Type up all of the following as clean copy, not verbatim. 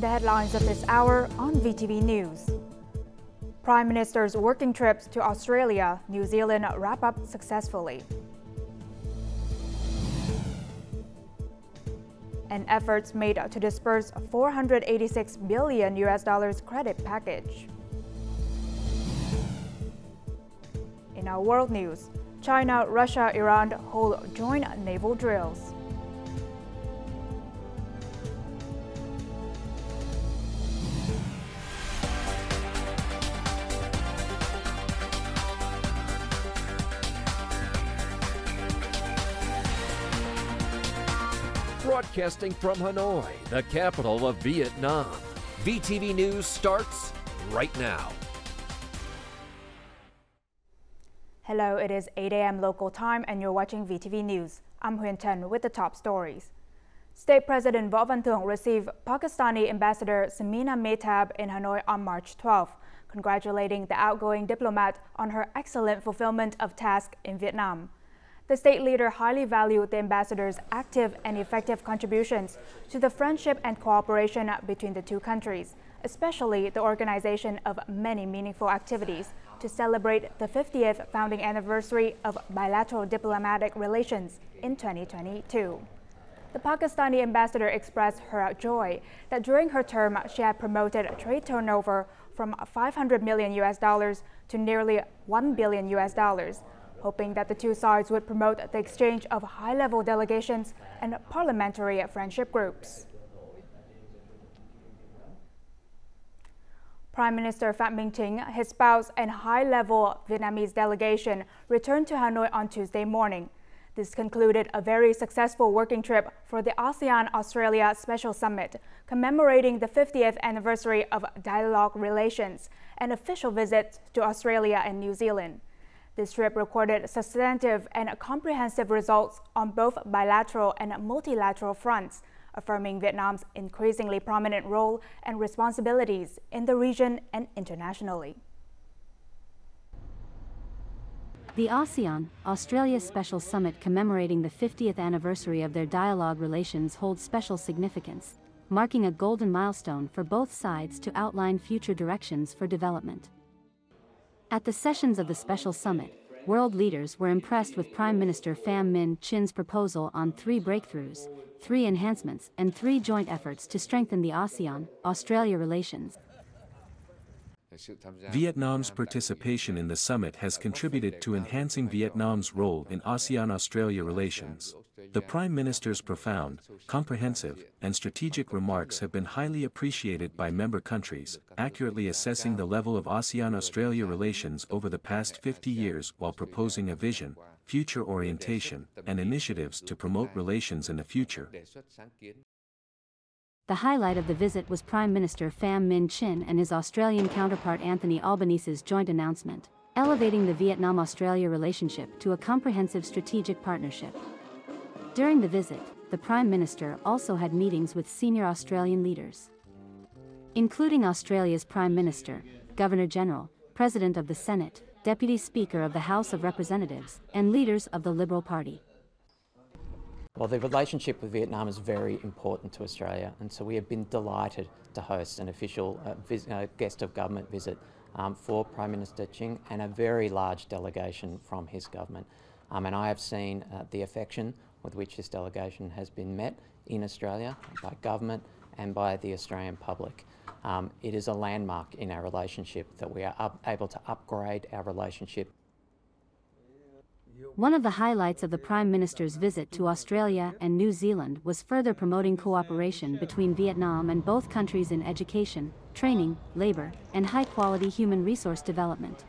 the headlines of this hour on VTV News. Prime Minister's working trips to Australia, New Zealand wrap up successfully. And efforts made to disperse $486 billion credit package. In our world news, China, Russia, Iran hold joint naval drills. Broadcasting from Hanoi, the capital of Vietnam. VTV News starts right now. Hello, it is 8 a.m. local time and you're watching VTV News. I'm Nguyen with the top stories. State President Võ Văn Thưởng received Pakistani Ambassador Samina Mehtab in Hanoi on March 12, congratulating the outgoing diplomat on her excellent fulfillment of tasks in Vietnam. The state leader highly valued the ambassador's active and effective contributions to the friendship and cooperation between the two countries, especially the organization of many meaningful activities to celebrate the 50th founding anniversary of bilateral diplomatic relations in 2022. The Pakistani ambassador expressed her joy that during her term she had promoted trade turnover from $500 million to nearly $1 billion, hoping that the two sides would promote the exchange of high-level delegations and parliamentary friendship groups. Prime Minister Phạm Minh Chính, his spouse, and high-level Vietnamese delegation returned to Hanoi on Tuesday morning. This concluded a very successful working trip for the ASEAN-Australia Special Summit, commemorating the 50th anniversary of dialogue relations, and official visits to Australia and New Zealand. This trip recorded substantive and comprehensive results on both bilateral and multilateral fronts, affirming Vietnam's increasingly prominent role and responsibilities in the region and internationally. The ASEAN-Australia Special Summit commemorating the 50th anniversary of their dialogue relations holds special significance, marking a golden milestone for both sides to outline future directions for development. At the sessions of the Special Summit, world leaders were impressed with Prime Minister Pham Minh Chin's proposal on 3 breakthroughs, 3 enhancements, and 3 joint efforts to strengthen the ASEAN-Australia relations. Vietnam's participation in the summit has contributed to enhancing Vietnam's role in ASEAN-Australia relations. The Prime Minister's profound, comprehensive, and strategic remarks have been highly appreciated by member countries, accurately assessing the level of ASEAN-Australia relations over the past 50 years while proposing a vision, future orientation, and initiatives to promote relations in the future. The highlight of the visit was Prime Minister Pham Minh Chin and his Australian counterpart Anthony Albanese's joint announcement, elevating the Vietnam-Australia relationship to a comprehensive strategic partnership. During the visit, the Prime Minister also had meetings with senior Australian leaders, including Australia's Prime Minister, Governor-General, President of the Senate, Deputy Speaker of the House of Representatives, and leaders of the Liberal Party. Well, the relationship with Vietnam is very important to Australia, and so we have been delighted to host an official guest of government visit for Prime Minister Chin and a very large delegation from his government. And I have seen the affection with which this delegation has been met in Australia by government and by the Australian public. It is a landmark in our relationship that we are able to upgrade our relationship. One of the highlights of the Prime Minister's visit to Australia and New Zealand was further promoting cooperation between Vietnam and both countries in education, training, labor, and high-quality human resource development.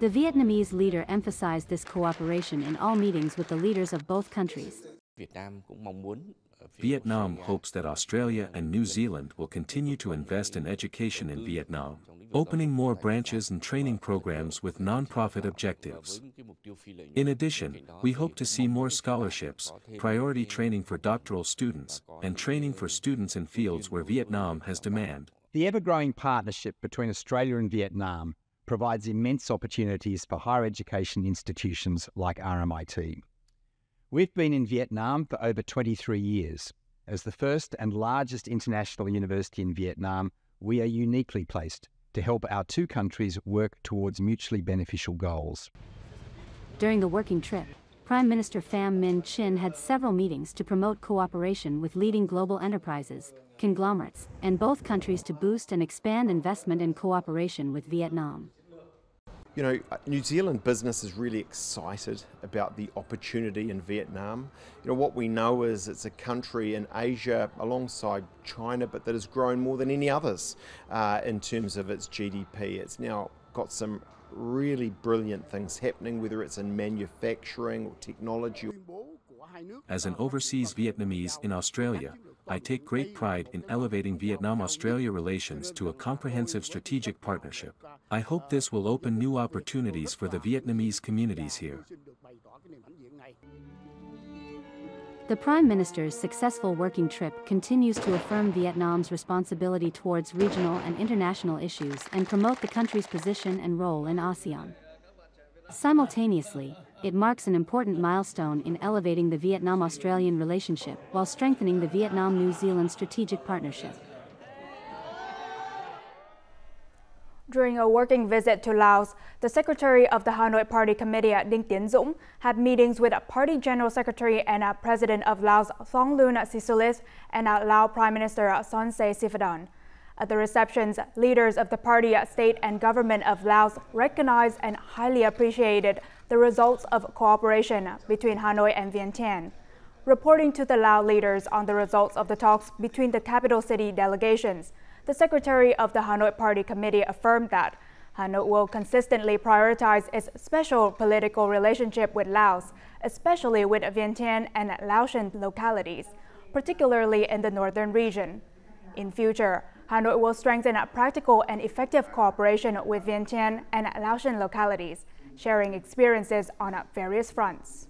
The Vietnamese leader emphasized this cooperation in all meetings with the leaders of both countries. Vietnam hopes that Australia and New Zealand will continue to invest in education in Vietnam, opening more branches and training programs with non-profit objectives. In addition, we hope to see more scholarships, priority training for doctoral students, and training for students in fields where Vietnam has demand. The ever-growing partnership between Australia and Vietnam provides immense opportunities for higher education institutions like RMIT. We've been in Vietnam for over 23 years, As the first and largest international university in Vietnam, we are uniquely placed to help our two countries work towards mutually beneficial goals. During the working trip, Prime Minister Pham Minh Chinh had several meetings to promote cooperation with leading global enterprises, conglomerates, and both countries to boost and expand investment and cooperation with Vietnam. You know, New Zealand business is really excited about the opportunity in Vietnam. You know, what we know is it's a country in Asia alongside China, but that has grown more than any others in terms of its GDP. It's now got some really brilliant things happening, whether it's in manufacturing or technology. As an overseas Vietnamese in Australia, I take great pride in elevating Vietnam-Australia relations to a comprehensive strategic partnership. I hope this will open new opportunities for the Vietnamese communities here. The Prime Minister's successful working trip continues to affirm Vietnam's responsibility towards regional and international issues and promote the country's position and role in ASEAN. Simultaneously, it marks an important milestone in elevating the Vietnam-Australian relationship while strengthening the Vietnam-New Zealand strategic partnership. During a working visit to Laos, the Secretary of the Hanoi Party Committee, Đinh Tiến Dũng, had meetings with Party General Secretary and President of Laos, Thongloun Sisoulith, and Lao Prime Minister Sonse Siphandone. At the receptions, leaders of the party, state and government of Laos recognized and highly appreciated the results of cooperation between Hanoi and Vientiane. Reporting to the Lao leaders on the results of the talks between the capital city delegations, the Secretary of the Hanoi Party Committee affirmed that Hanoi will consistently prioritize its special political relationship with Laos, especially with Vientiane and Laotian localities, particularly in the northern region. In future, Hanoi will strengthen practical and effective cooperation with Vientiane and Laotian localities, sharing experiences on various fronts.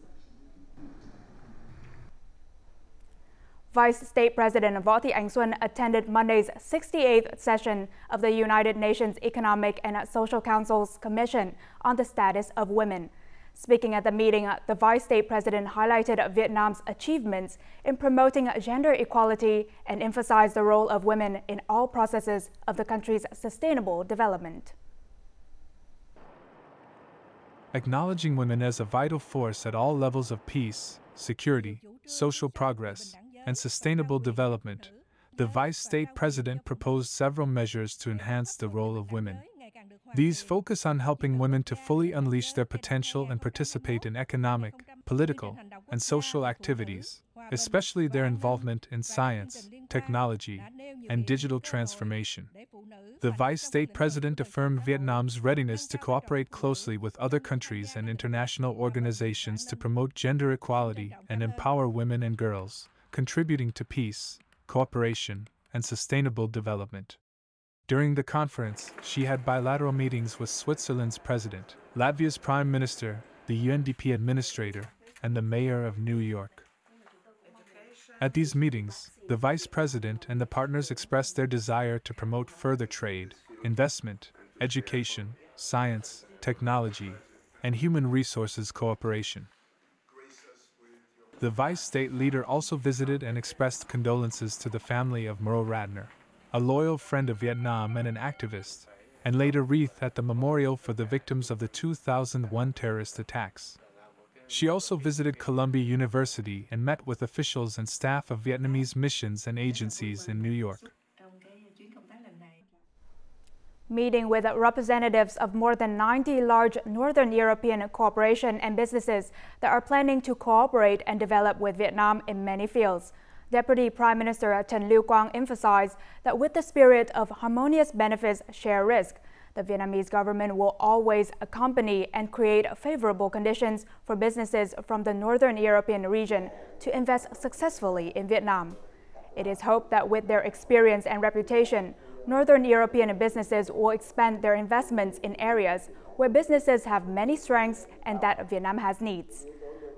Vice State President Võ Thị Ánh Xuân attended Monday's 68th session of the United Nations Economic and Social Council's Commission on the Status of Women. Speaking at the meeting, the Vice State President highlighted Vietnam's achievements in promoting gender equality and emphasized the role of women in all processes of the country's sustainable development. Acknowledging women as a vital force at all levels of peace, security, social progress, and sustainable development, the Vice State President proposed several measures to enhance the role of women. These focus on helping women to fully unleash their potential and participate in economic, political, and social activities, especially their involvement in science, technology, and digital transformation. The Vice State President affirmed Vietnam's readiness to cooperate closely with other countries and international organizations to promote gender equality and empower women and girls, contributing to peace, cooperation, and sustainable development. During the conference, she had bilateral meetings with Switzerland's president, Latvia's prime minister, the UNDP administrator, and the mayor of New York. At these meetings, the vice president and the partners expressed their desire to promote further trade, investment, education, science, technology, and human resources cooperation. The vice state leader also visited and expressed condolences to the family of Merle Radner, a loyal friend of Vietnam and an activist, and laid a wreath at the memorial for the victims of the 2001 terrorist attacks. She also visited Columbia University and met with officials and staff of Vietnamese missions and agencies in New York. Meeting with representatives of more than 90 large Northern European corporations and businesses that are planning to cooperate and develop with Vietnam in many fields. Deputy Prime Minister Trần Lưu Quang emphasized that with the spirit of harmonious benefits share risk, the Vietnamese government will always accompany and create favorable conditions for businesses from the Northern European region to invest successfully in Vietnam. It is hoped that with their experience and reputation, Northern European businesses will expand their investments in areas where businesses have many strengths and that Vietnam has needs.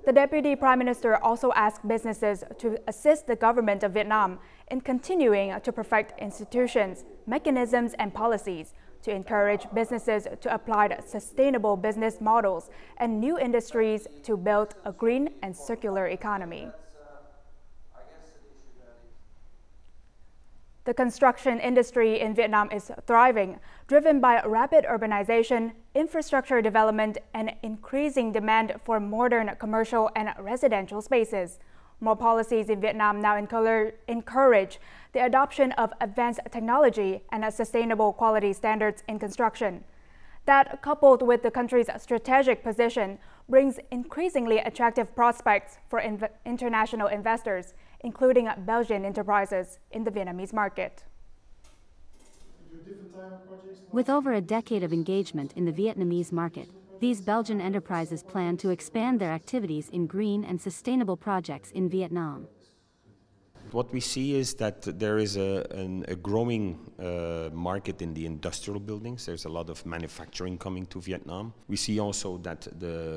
The Deputy Prime Minister also asked businesses to assist the government of Vietnam in continuing to perfect institutions, mechanisms, and policies to encourage businesses to apply sustainable business models and new industries to build a green and circular economy. The construction industry in Vietnam is thriving, driven by rapid urbanization, infrastructure development, and increasing demand for modern commercial and residential spaces. More policies in Vietnam now encourage the adoption of advanced technology and sustainable quality standards in construction. That, coupled with the country's strategic position, brings increasingly attractive prospects for international investors, including Belgian enterprises in the Vietnamese market. With over a decade of engagement in the Vietnamese market, these Belgian enterprises plan to expand their activities in green and sustainable projects in Vietnam. What we see is that there is a growing market in the industrial buildings. There's a lot of manufacturing coming to Vietnam. We see also that the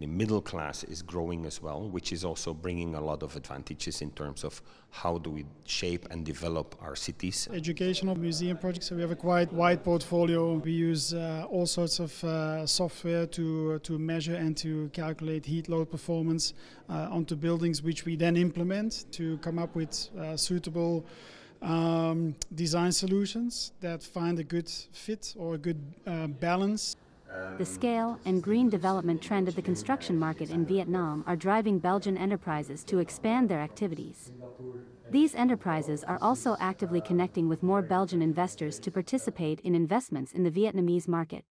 middle class is growing as well, which is also bringing a lot of advantages in terms of how do we shape and develop our cities. Educational museum projects, so we have a quite wide portfolio. We use all sorts of software to measure and to calculate heat load performance onto buildings, which we then implement to come up with suitable design solutions that find a good fit or a good balance. The scale and green development trend of the construction market in Vietnam are driving Belgian enterprises to expand their activities. These enterprises are also actively connecting with more Belgian investors to participate in investments in the Vietnamese market.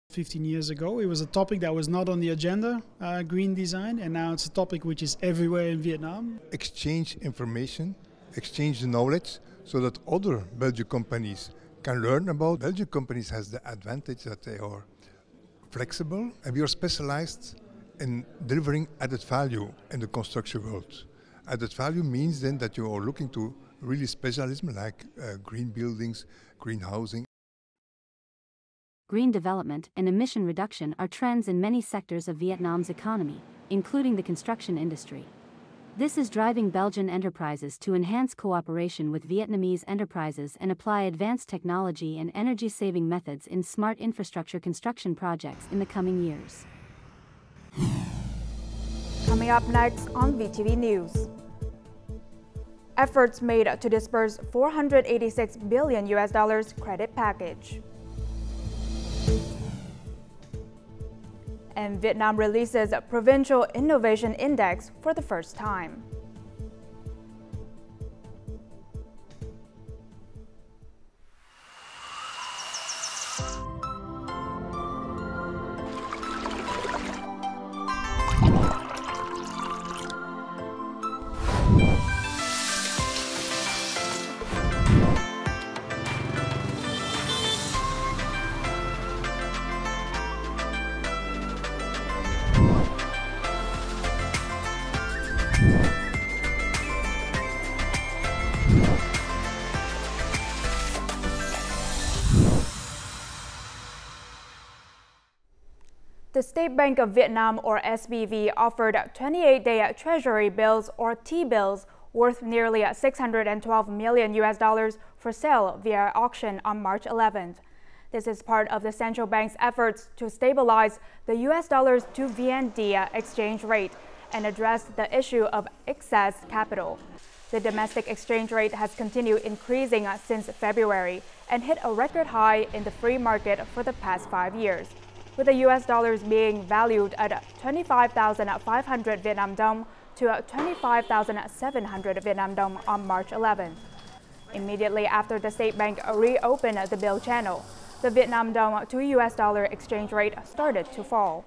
15 years ago, it was a topic that was not on the agenda, green design, and now it's a topic which is everywhere in Vietnam. Exchange information, exchange the knowledge, so that other Belgian companies can learn about. Belgian companies has the advantage that they are flexible, and we are specialized in delivering added value in the construction world. Added value means then that you are looking to really specialism like green buildings, green housing. Green development and emission reduction are trends in many sectors of Vietnam's economy, including the construction industry. This is driving Belgian enterprises to enhance cooperation with Vietnamese enterprises and apply advanced technology and energy-saving methods in smart infrastructure construction projects in the coming years. Coming up next on VTV News. Efforts made to disperse $486 billion credit package. And Vietnam releases a Provincial Innovation Index for the first time. The State Bank of Vietnam, or SBV, offered 28-day Treasury bills, or T-bills, worth nearly $612 million for sale via auction on March 11th. This is part of the central bank's efforts to stabilize the US dollars to VND exchange rate and address the issue of excess capital. The domestic exchange rate has continued increasing since February and hit a record high in the free market for the past 5 years, with the US dollars being valued at 25,500 Vietnam Dong to 25,700 Vietnam Dong on March 11th. Immediately after the state bank reopened the bill channel, the Vietnam Dong to US dollar exchange rate started to fall.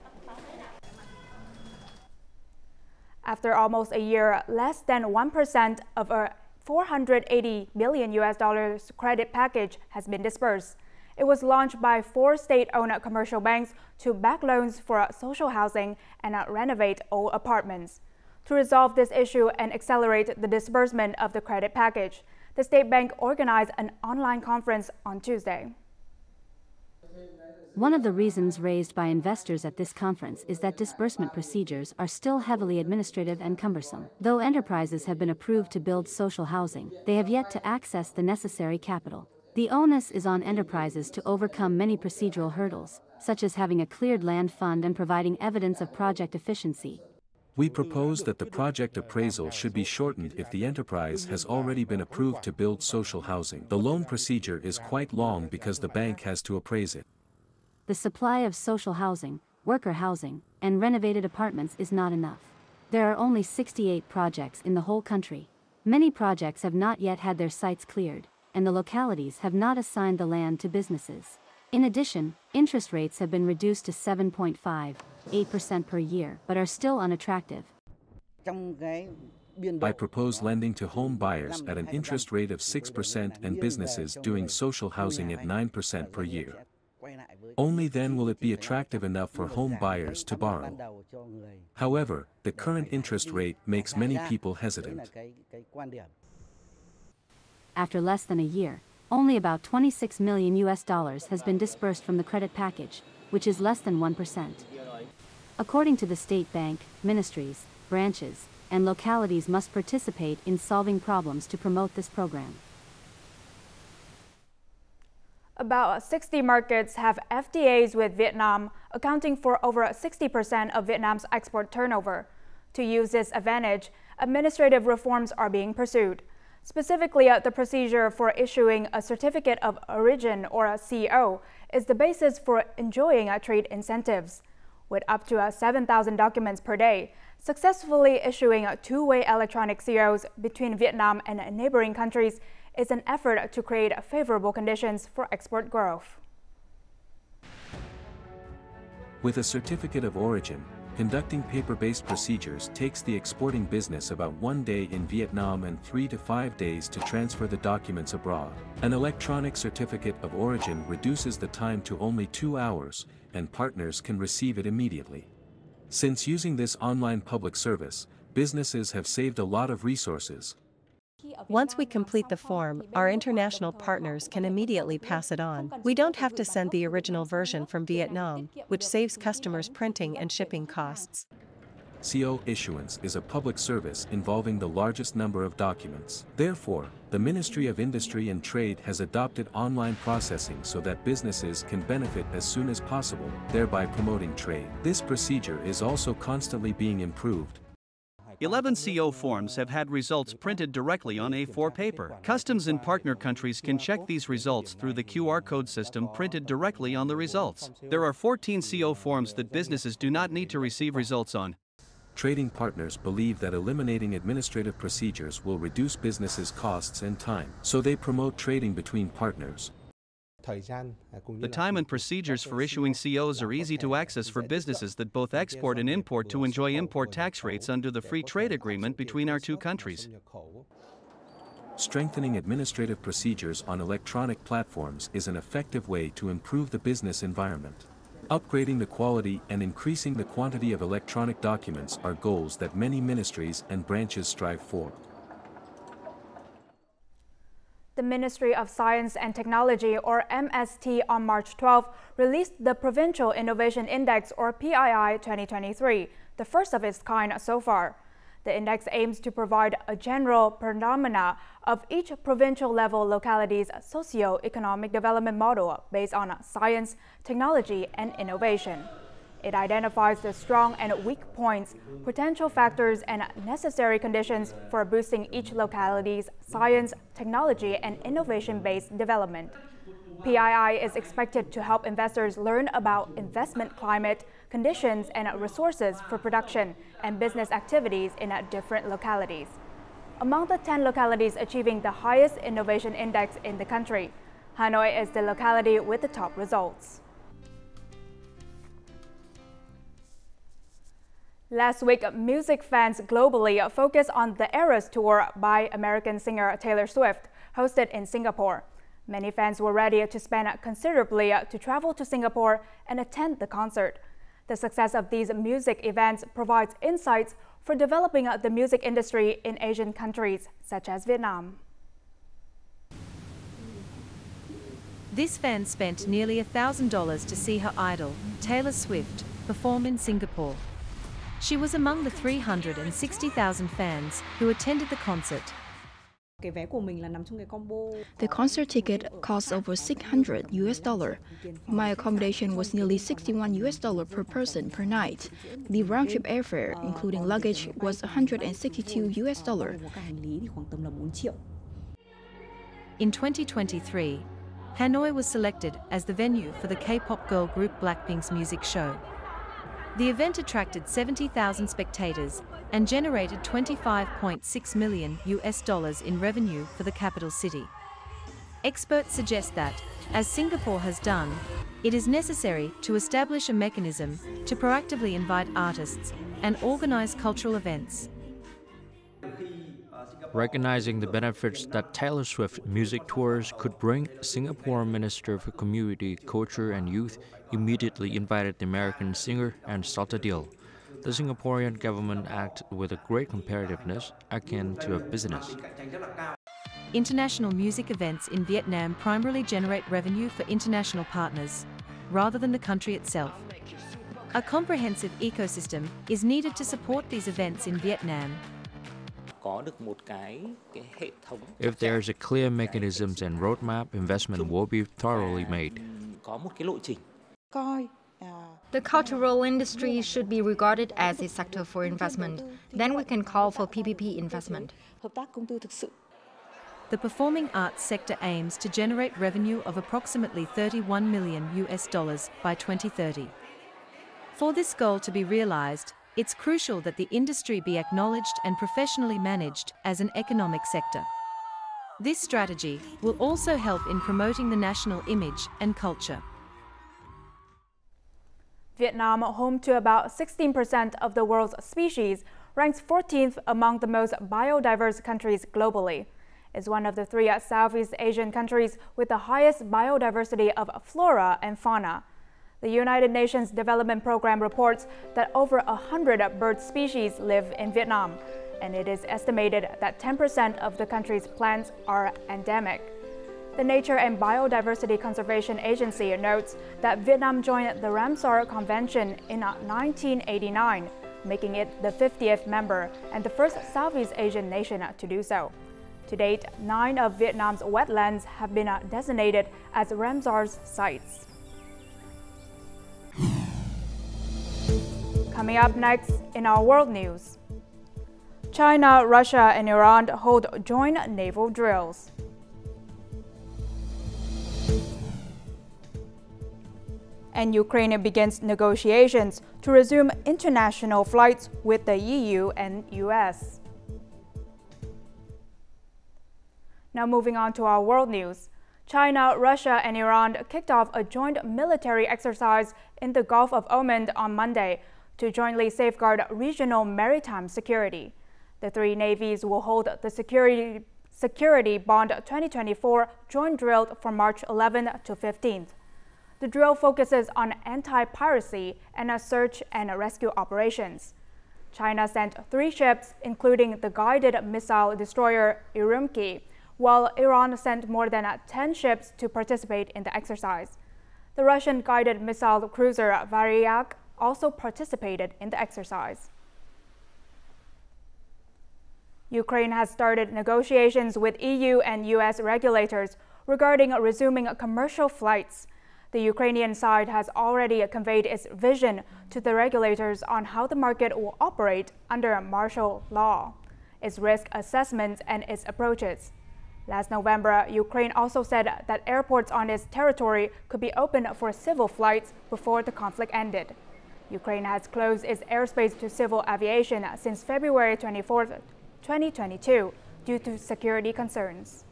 After almost a year, less than 1% of a $480 billion credit package has been disbursed. It was launched by 4 state-owned commercial banks to back loans for social housing and renovate old apartments. To resolve this issue and accelerate the disbursement of the credit package, the State Bank organized an online conference on Tuesday. One of the reasons raised by investors at this conference is that disbursement procedures are still heavily administrative and cumbersome. Though enterprises have been approved to build social housing, they have yet to access the necessary capital. The onus is on enterprises to overcome many procedural hurdles, such as having a cleared land fund and providing evidence of project efficiency. We propose that the project appraisal should be shortened if the enterprise has already been approved to build social housing. The loan procedure is quite long because the bank has to appraise it. The supply of social housing, worker housing, and renovated apartments is not enough. There are only 68 projects in the whole country. Many projects have not yet had their sites cleared, and the localities have not assigned the land to businesses. In addition, interest rates have been reduced to 7.58% per year but are still unattractive. I propose lending to home buyers at an interest rate of 6% and businesses doing social housing at 9% per year. Only then will it be attractive enough for home buyers to borrow. However, the current interest rate makes many people hesitant. After less than a year, only about $26 million has been disbursed from the credit package, which is less than 1%. According to the State Bank, ministries, branches, and localities must participate in solving problems to promote this program. About 60 markets have FTAs with Vietnam, accounting for over 60% of Vietnam's export turnover. To use this advantage, administrative reforms are being pursued. Specifically, the procedure for issuing a certificate of origin or a CO is the basis for enjoying trade incentives. With up to 7,000 documents per day, successfully issuing two-way electronic COs between Vietnam and neighboring countries is an effort to create favorable conditions for export growth. With a certificate of origin, conducting paper-based procedures takes the exporting business about 1 day in Vietnam and 3 to 5 days to transfer the documents abroad. An electronic certificate of origin reduces the time to only 2 hours, and partners can receive it immediately. Since using this online public service, businesses have saved a lot of resources. Once we complete the form, our international partners can immediately pass it on. We don't have to send the original version from Vietnam, which saves customers printing and shipping costs. CO issuance is a public service involving the largest number of documents. Therefore, the Ministry of Industry and Trade has adopted online processing so that businesses can benefit as soon as possible, thereby promoting trade. This procedure is also constantly being improved. 11 CO forms have had results printed directly on A4 paper. Customs in partner countries can check these results through the QR code system printed directly on the results. There are 14 CO forms that businesses do not need to receive results on. Trading partners believe that eliminating administrative procedures will reduce businesses' costs and time, so they promote trading between partners. The time and procedures for issuing COs are easy to access for businesses that both export and import to enjoy import tax rates under the free trade agreement between our two countries. Strengthening administrative procedures on electronic platforms is an effective way to improve the business environment. Upgrading the quality and increasing the quantity of electronic documents are goals that many ministries and branches strive for. The Ministry of Science and Technology, or MST, on March 12 released the Provincial Innovation Index, or PII 2023, the first of its kind so far. The index aims to provide a general phenomena of each provincial-level locality's socio-economic development model based on science, technology, and innovation. It identifies the strong and weak points, potential factors, and necessary conditions for boosting each locality's science, technology, and innovation-based development. PII is expected to help investors learn about investment climate, conditions, and resources for production and business activities in different localities. Among the 10 localities achieving the highest innovation index in the country, Hanoi is the locality with the top results. Last week, music fans globally focused on the Eras Tour by American singer Taylor Swift, hosted in Singapore. Many fans were ready to spend considerably to travel to Singapore and attend the concert. The success of these music events provides insights for developing the music industry in Asian countries, such as Vietnam. This fan spent nearly $1,000 to see her idol, Taylor Swift, perform in Singapore. She was among the 360,000 fans who attended the concert. The concert ticket cost over $600. My accommodation was nearly $61 per person per night. The round-trip airfare, including luggage, was $162. In 2023, Hanoi was selected as the venue for the K-pop girl group Blackpink's music show. The event attracted 70,000 spectators and generated $25.6 million in revenue for the capital city. Experts suggest that, as Singapore has done, it is necessary to establish a mechanism to proactively invite artists and organize cultural events. Recognizing the benefits that Taylor Swift music tours could bring, Singapore Minister for Community, Culture and Youth immediately invited the American singer and struck a deal. The Singaporean government acted with a great comparativeness akin to a business. International music events in Vietnam primarily generate revenue for international partners, rather than the country itself. A comprehensive ecosystem is needed to support these events in Vietnam. If there is a clear mechanism and roadmap, investment will be thoroughly made. The cultural industry should be regarded as a sector for investment. Then we can call for PPP investment. The performing arts sector aims to generate revenue of approximately $31 million by 2030. For this goal to be realized, it's crucial that the industry be acknowledged and professionally managed as an economic sector. This strategy will also help in promoting the national image and culture. Vietnam, home to about 16% of the world's species, ranks 14th among the most biodiverse countries globally. It's one of the 3 Southeast Asian countries with the highest biodiversity of flora and fauna. The United Nations Development Program reports that over 100 bird species live in Vietnam, and it is estimated that 10% of the country's plants are endemic. The Nature and Biodiversity Conservation Agency notes that Vietnam joined the Ramsar Convention in 1989, making it the 50th member and the first Southeast Asian nation to do so. To date, 9 of Vietnam's wetlands have been designated as Ramsar's sites. Coming up next in our world news, China, Russia and Iran hold joint naval drills. And Ukraine begins negotiations to resume international flights with the EU and US. Now moving on to our world news. China, Russia and Iran kicked off a joint military exercise in the Gulf of Oman on Monday to jointly safeguard regional maritime security. The 3 navies will hold the Security Bond 2024 joint drill from March 11 to 15th. The drill focuses on anti-piracy and search and rescue operations. China sent 3 ships, including the guided missile destroyer Urumqi, while Iran sent more than 10 ships to participate in the exercise. The Russian guided missile cruiser Varyak also participated in the exercise. Ukraine has started negotiations with EU and US regulators regarding resuming commercial flights. The Ukrainian side has already conveyed its vision to the regulators on how the market will operate under martial law, its risk assessments and its approaches. Last November, Ukraine also said that airports on its territory could be open for civil flights before the conflict ended. Ukraine has closed its airspace to civil aviation since February 24, 2022, due to security concerns.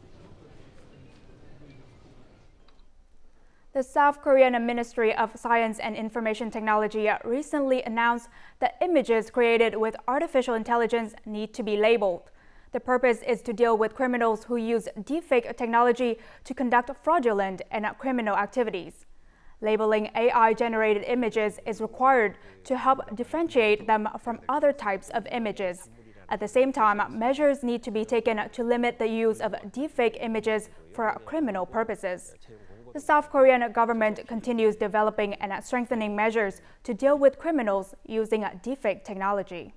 The South Korean Ministry of Science and Information Technology recently announced that images created with artificial intelligence need to be labeled. The purpose is to deal with criminals who use deepfake technology to conduct fraudulent and criminal activities. Labeling AI-generated images is required to help differentiate them from other types of images. At the same time, measures need to be taken to limit the use of deepfake images for criminal purposes. The South Korean government continues developing and strengthening measures to deal with criminals using deepfake technology.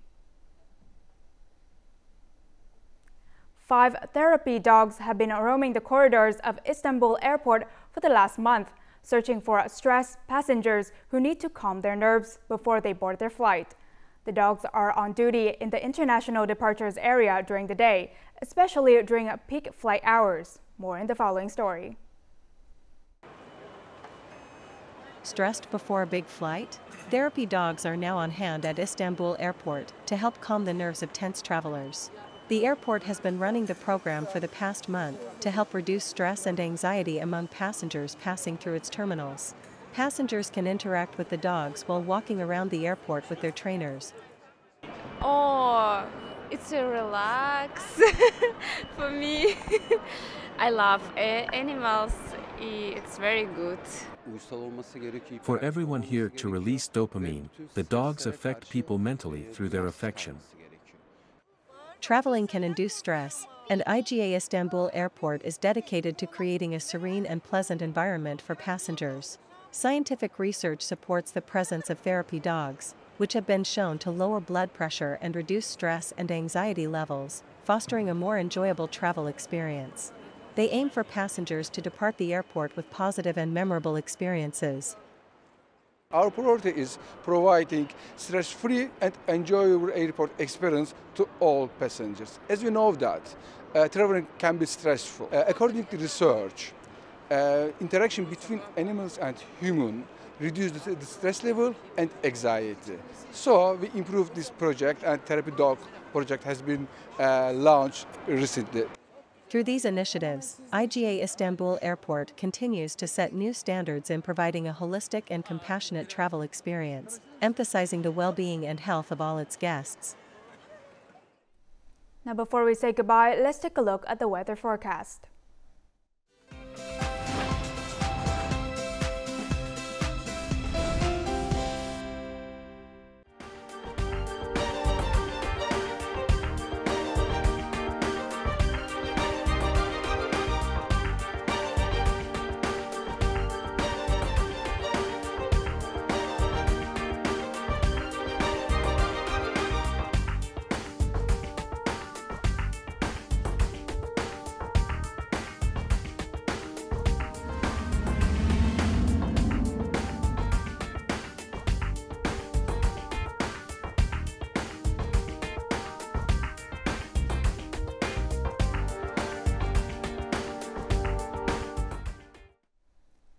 5 therapy dogs have been roaming the corridors of Istanbul airport for the last month, searching for stressed passengers who need to calm their nerves before they board their flight. The dogs are on duty in the international departures area during the day, especially during peak flight hours. More in the following story. Stressed before a big flight? Therapy dogs are now on hand at Istanbul airport to help calm the nerves of tense travelers. The airport has been running the program for the past month to help reduce stress and anxiety among passengers passing through its terminals. Passengers can interact with the dogs while walking around the airport with their trainers. Oh, it's a relax for me. I love animals. It's very good. For everyone here to release dopamine, the dogs affect people mentally through their affection. Traveling can induce stress, and IGA Istanbul Airport is dedicated to creating a serene and pleasant environment for passengers. Scientific research supports the presence of therapy dogs, which have been shown to lower blood pressure and reduce stress and anxiety levels, fostering a more enjoyable travel experience. They aim for passengers to depart the airport with positive and memorable experiences. Our priority is providing stress-free and enjoyable airport experience to all passengers. As we know that traveling can be stressful. According to research, interaction between animals and humans reduces the stress level and anxiety. So we improved this project, and therapy dog project has been launched recently. Through these initiatives, IGA Istanbul Airport continues to set new standards in providing a holistic and compassionate travel experience, emphasizing the well-being and health of all its guests. Now, before we say goodbye, let's take a look at the weather forecast.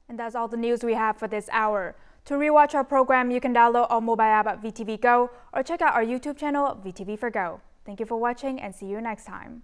And that's all the news we have for this hour. To rewatch our program, you can download our mobile app at VTVgo or check out our YouTube channel, VTV4Go. Thank you for watching and see you next time.